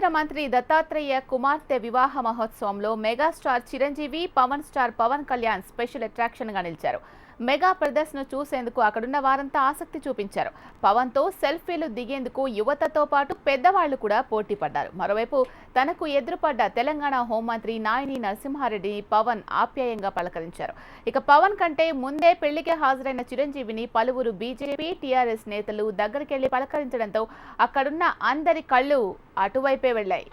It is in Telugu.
కేంద్ర మంత్రి దత్తాత్రేయ కుమార్తె వివాహ మహోత్సవంలో megastar Chiranjeevi, Pawan star Pawan Kalyan special attraction గా నిలిచారు. మెగా ప్రదర్శన చూసేందుకు అక్కడున్న వారంతా ఆసక్తి చూపించారు. పవన్ తో సెల్ఫీలు దిగేందుకు యువతతో పాటు పెద్దవాళ్లు కూడా పోటీ పడ్డారు. మరోవైపు తనకు ఎదురుపడ్డ తెలంగాణ హోంమంత్రి నాయిని నరసింహారెడ్డిని పవన్ ఆప్యాయంగా పలకరించారు. ఇక పవన్ కంటే ముందే పెళ్లికి హాజరైన చిరంజీవిని పలువురు బీజేపీ, టీఆర్ఎస్ నేతలు దగ్గరికెళ్లి పలకరించడంతో అక్కడున్న అందరి కళ్ళు అటువైపే వెళ్లాయి.